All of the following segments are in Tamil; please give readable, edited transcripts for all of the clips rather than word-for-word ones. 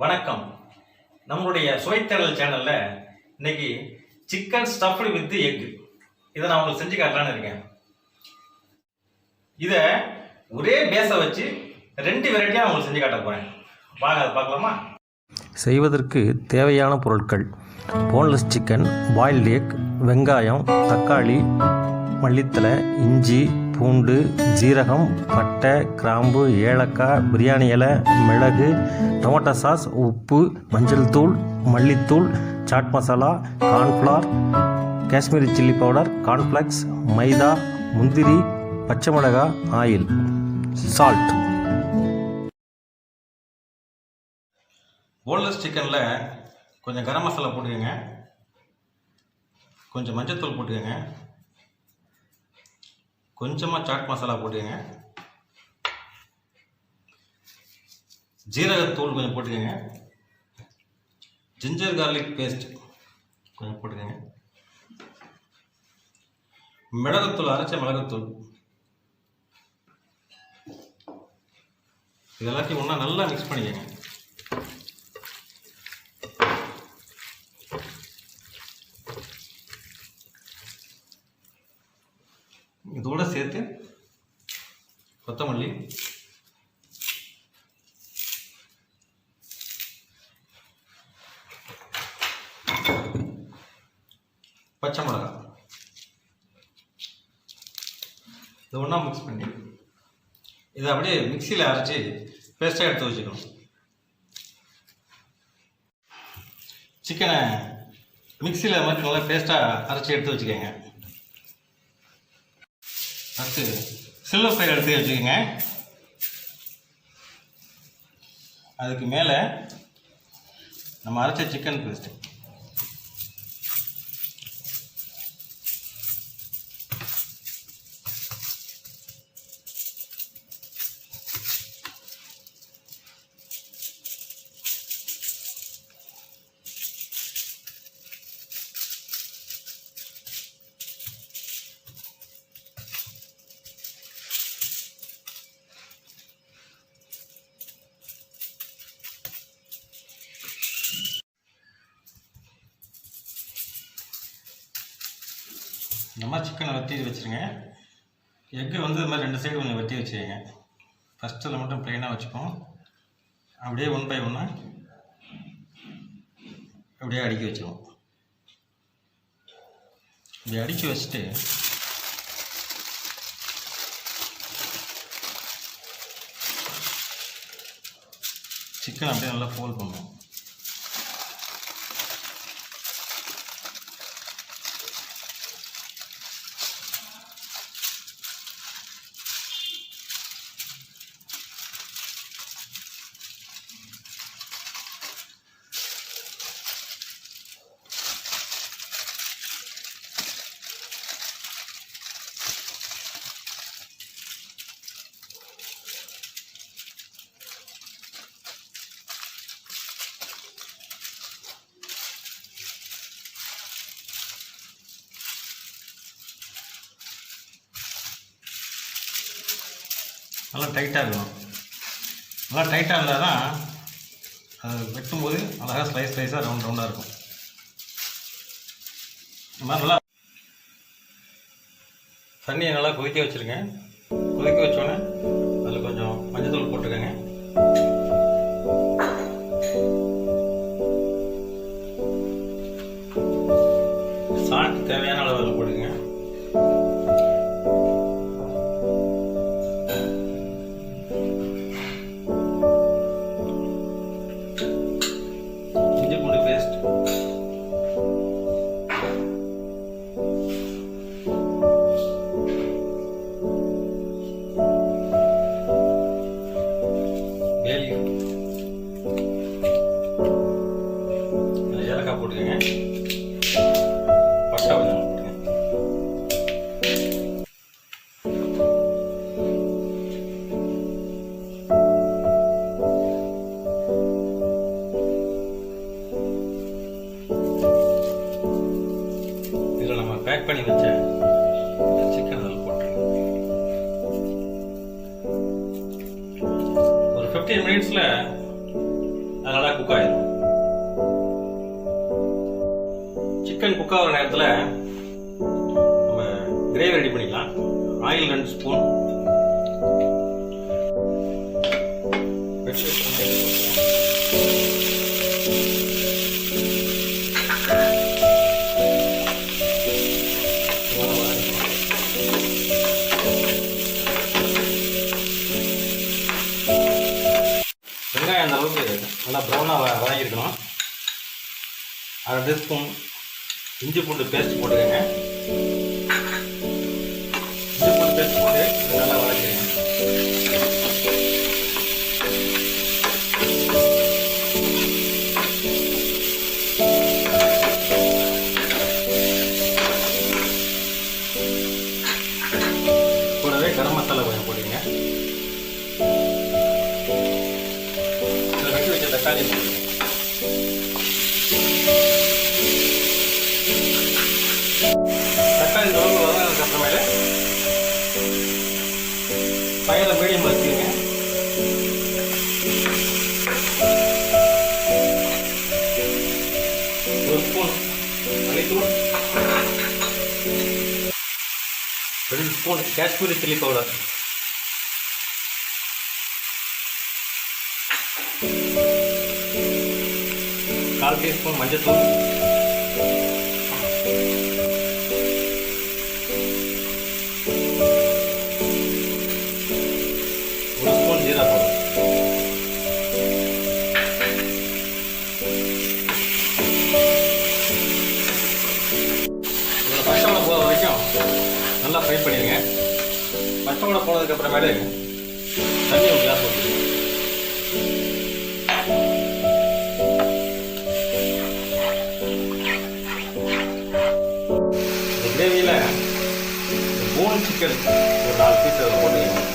வணக்கம். நம்மளுடைய சுவைத்தேடல் சேனல்ல இன்னைக்கு சிக்கன் ஸ்டஃப்டு வித் எக் இதை நான் உங்களுக்கு செஞ்சு காட்டலான்னு இருக்கேன். இதை ஒரே பேஸை வச்சு 2 வெரைட்டியாக உங்களுக்கு செஞ்சு காட்ட போகிறேன். வாங்க அதை பார்க்கலாமா? செய்வதற்கு தேவையான பொருட்கள்: போன்லெஸ் சிக்கன், பாயில்டு எக், வெங்காயம், தக்காளி, மல்லித்தழை, இஞ்சி, பூண்டு, ஜீரகம், பட்டை, கிராம்பு, ஏலக்காய், பிரியாணி இலை, மிளகு, டொமேட்டோ சாஸ், உப்பு, மஞ்சள் தூள், மல்லித்தூள், chaat masala, cornflour, Kashmiri chilli powder, cornflakes, maida, முந்திரி, பச்சை மிளகாய், ஆயில், சால்ட். போன்லெஸ் சிக்கனில் கொஞ்சம் கரம் மசாலா போட்டுக்கோங்க, கொஞ்சம் மஞ்சத்தூள் போட்டுக்கோங்க, கொஞ்சமாக சாட் மசாலா போட்டுக்கோங்க, ஜீரகத்தூள் கொஞ்சம் போட்டுக்கோங்க, ஜிஞ்சர் கார்லிக் பேஸ்ட் கொஞ்சம் போட்டுக்கோங்க, மிளகுத்தூள், அரைச்ச மிளகுத்தூள். இது எல்லாத்தையும் ஒன்றா நல்லா மிக்ஸ் பண்ணிக்கோங்க. இதோட சேர்த்து கொத்தமல்லி, பச்சை மிளகாய் இது ஒன்றா மிக்ஸ் பண்ணி இதை அப்படியே மிக்சியில் அரைச்சி பேஸ்ட்டாக எடுத்து வச்சுக்கணும். சிக்கனை மிக்சியில் மாதிரி நல்லா பேஸ்ட்டாக அரைச்சி எடுத்து வச்சுக்கோங்க. ஃபஸ்ட்டு சில்வர் ஃப்ரை எடுத்து வச்சுக்கோங்க. அதுக்கு மேலே நம்ம அரைச்ச சிக்கன் பேஸ்ட்டு, இந்த மாதிரி சிக்கனை வெட்டி வச்சுருங்க. எக்கு வந்து இது மாதிரி 2 சைடு கொஞ்சம் வெட்டி வச்சுக்கோங்க. ஃபஸ்ட்டில் மட்டும் ப்ளைனாக வச்சுப்போம். அப்படியே 1 பை 1 அப்படியே அடுக்கி வச்சுருவோம். இப்படி அடுக்கி வச்சுட்டு சிக்கன் அப்படியே நல்லா ஃபோல்ட் பண்ணுவோம். நல்லா டைட்டாக இருக்கணும். நல்லா டைட்டாக இருந்தால் தான் அது வெட்டும்போது அழகாக ஸ்லைஸாக ரவுண்டாக இருக்கும். இந்த மாதிரி நல்லா தண்ணியை நல்லா கொதிக்க வச்சுருங்க. கொதிக்க வச்சோடனே அதில் கொஞ்சம் மஞ்சத்தூள் போட்டுக்கோங்க. சால்ட் தேவையான அளவு அதில் போட்டுக்கோங்க. ஏலக்காய் போட்டுக்கோங்க, பட்டை கொஞ்சம் போட்டுக்கோங்க. இதில் நம்ம பேக் பண்ணி வச்ச சிக்கன் அதில் போட்டுருங்க. ஒரு 15 மினிட்ஸில் அது நல்லா குக் பண்ணிக்கலாம். ஆயில் 2 ஸ்பூன், வெங்காயம் அந்த அளவுக்கு நல்லா ப்ரௌனாக வதங்கியிருக்கணும். 1/2 டீஸ்பூன் இஞ்சி பூண்டு பேஸ்ட் போட்டுக்கோங்க. இஞ்சி பூண்டு பேஸ்ட் போட்டு இது நல்லா வதக்கிடுங்க. கூடவே கரம் மசாலா கொஞ்சம் போட்டுங்க. இதில் வெட்டி வச்ச தக்காளி போட்டுங்க. தக்காளி அளவுக்கு வதங்கினதுக்கு அப்புறமேலே ஃபயரை மீடியம் வச்சுக்கோங்க. ஒரு ஸ்பூன் மல்லித்தூள், 2 spoon Kashmiri chilli powder, 1/4 teaspoon மஞ்சள்தூள், 1 ஸ்பூன் ஜீரா பவுடர். இதில் பச்சை மிளகா போகிற வரைக்கும் நல்லா ஃப்ரை பண்ணிடுங்க. பச்சை மிளகா போனதுக்கப்புறமேலே தண்ணி ஒரு கிளாஸ் ஊற்றிடுங்க. இந்த கிரேவியில் போன் சிக்கன் ஒரு 4 பீஸ் அதில் போட்டுக்கணும்.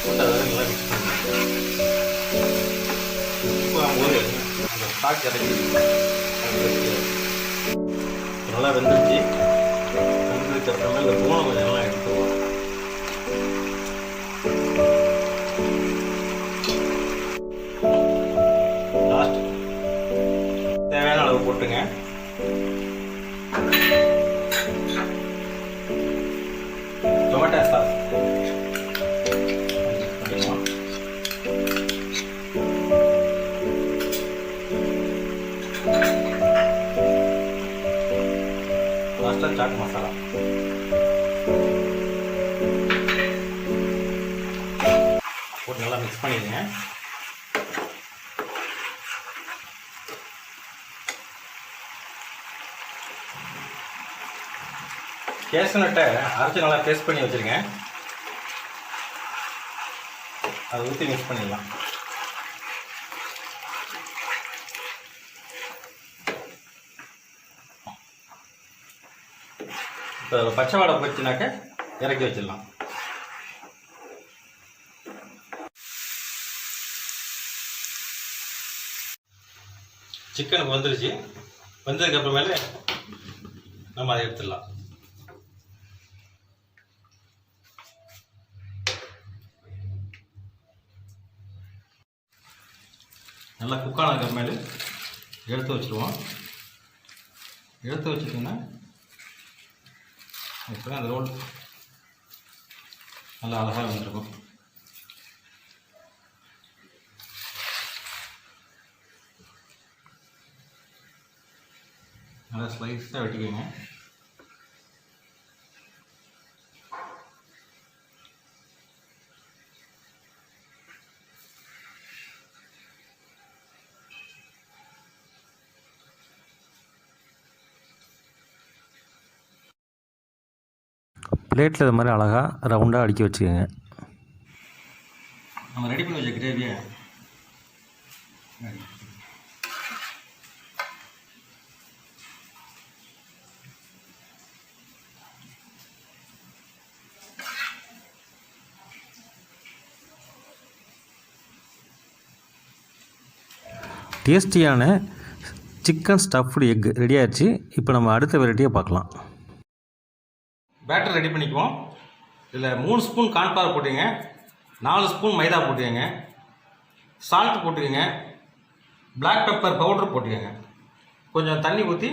போட்டு அதை நல்லா மிக்ஸ் பண்ணுங்க. உப்பு ஆகும்போது அந்த ஸ்டாக் இறக்கி நல்லா வெந்துருச்சு. வெந்ததுக்கு அப்புறமே இந்த போனை கொஞ்சம் நல்லா எடுத்துருவோம். லாஸ்ட் தேவையான அளவு போட்டுங்க. டொமேட்டோ சாஸ் பண்ணிக்கலாம். லாஸ்ட்டாக சாட் மசாலா போட்டு நல்லா மிக்ஸ் பண்ணிடுங்க. கேஷ்நட்டை அரைச்சி நல்லா பேஸ்ட் பண்ணி வச்சுருங்க. அதை ஊற்றி மிக்ஸ் பண்ணிடலாம். இப்போ பச்சை வாடை போச்சுனாக்க இறக்கி வச்சிடலாம். சிக்கனுக்கு வந்துருச்சு. வந்ததுக்கு அப்புறமேலே நம்ம அதை எடுத்துடலாம். நல்லா குக்கான அப்புறமேலே எடுத்து வச்சுருவோம். எடுத்து வச்சுட்டிங்கன்னா இப்போ அந்த ரோல் நல்லா அழகாக வந்துருக்கும். நல்லா ஸ்லைஸாக வெட்டிக்கோங்க. பிளேட்டில் இது மாதிரி அழகாக ரவுண்டாக அடுக்கி வச்சுக்கோங்க. நம்ம ரெடி பண்ணி வச்ச கிரேவியை டேஸ்டியான சிக்கன் ஸ்டஃப்டு எக் ரெடி ஆயிடுச்சு. இப்போ நம்ம அடுத்த வெரைட்டியை பார்க்கலாம். பேட்டர் ரெடி பண்ணிக்குவோம். இதில் 3 ஸ்பூன் கார்ன்ஃப்ளவர் போட்டுக்கங்க, 4 ஸ்பூன் மைதா போட்டுக்கங்க, சால்ட் போட்டுக்கங்க, பிளாக் பெப்பர் பவுடர் போட்டுக்கங்க. கொஞ்சம் தண்ணி ஊற்றி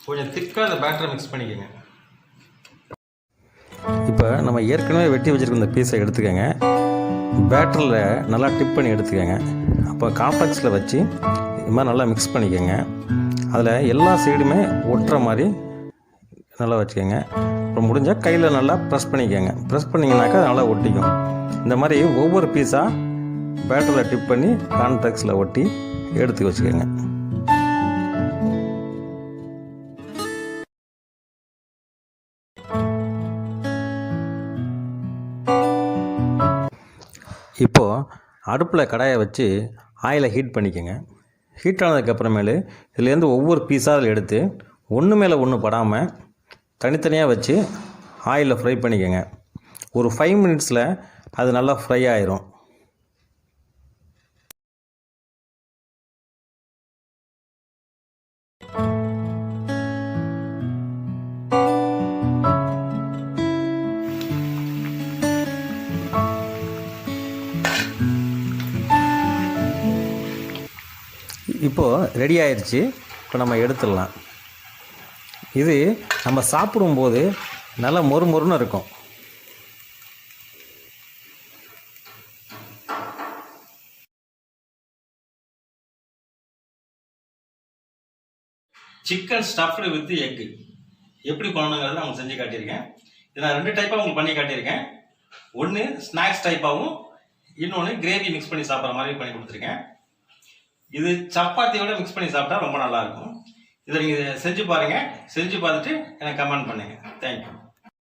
கொஞ்சம் திக்காக அந்த பேட்டரை மிக்ஸ் பண்ணிக்கோங்க. இப்போ நம்ம ஏற்கனவே வெட்டி வச்சுருக்க இந்த பீஸை எடுத்துக்கோங்க. பேட்டரில் நல்லா டிப் பண்ணி எடுத்துக்கோங்க. அப்போ காம்ப்ளெக்ஸில் வச்சு இது மாதிரி நல்லா மிக்ஸ் பண்ணிக்கோங்க. அதில் எல்லா சைடுமே ஒட்டுற மாதிரி நல்லா வச்சுக்கோங்க. அப்புறம் முடிஞ்சால் கையில் நல்லா ப்ரெஸ் பண்ணிக்கோங்க. ப்ரெஸ் பண்ணிங்கனாக்கா நல்லா ஒட்டிக்கும். இந்த மாதிரி ஒவ்வொரு பீஸாக பேட்டரில் டிப் பண்ணி கான்டாக்ட்ஸில் ஒட்டி எடுத்து வச்சுக்கோங்க. இப்போது அடுப்பில் கடாயை வச்சு ஆயிலை ஹீட் பண்ணிக்கோங்க. ஹீட் ஆனதுக்கப்புறமேலு இதுலேருந்து ஒவ்வொரு பீஸாக அதில் எடுத்து ஒன்று மேலே ஒன்று படாமல் தனித்தனியாக வச்சு ஆயிலில் ஃப்ரை பண்ணிக்கோங்க. ஒரு 5 மினிட்ஸில் அது நல்லா ஃப்ரை ஆயிரும். இப்போது ரெடி ஆயிடுச்சு. இப்போ நம்ம எடுத்துடலாம். இது நம்ம சாப்பிடும்போது நல்லா மொறு மொறுன்னு இருக்கும். சிக்கன் ஸ்டஃப்டு வித் எக்கு எப்படி பண்ணணுங்கிறத நான் செஞ்சு காட்டியிருக்கேன். இது நான் 2 டைப்பாக உங்களுக்கு பண்ணி காட்டியிருக்கேன். ஒன்று ஸ்நாக்ஸ் டைப்பாகவும், இன்னொன்று கிரேவி மிக்ஸ் பண்ணி சாப்பிட்ற மாதிரி பண்ணி கொடுத்துருக்கேன். இது சப்பாத்தியோட மிக்ஸ் பண்ணி சாப்பிட்டா ரொம்ப நல்லாயிருக்கும். இதை நீங்கள் செஞ்சு பாருங்கள். செஞ்சு பார்த்துட்டு எனக்கு கமெண்ட் பண்ணுங்கள். தேங்க்யூ.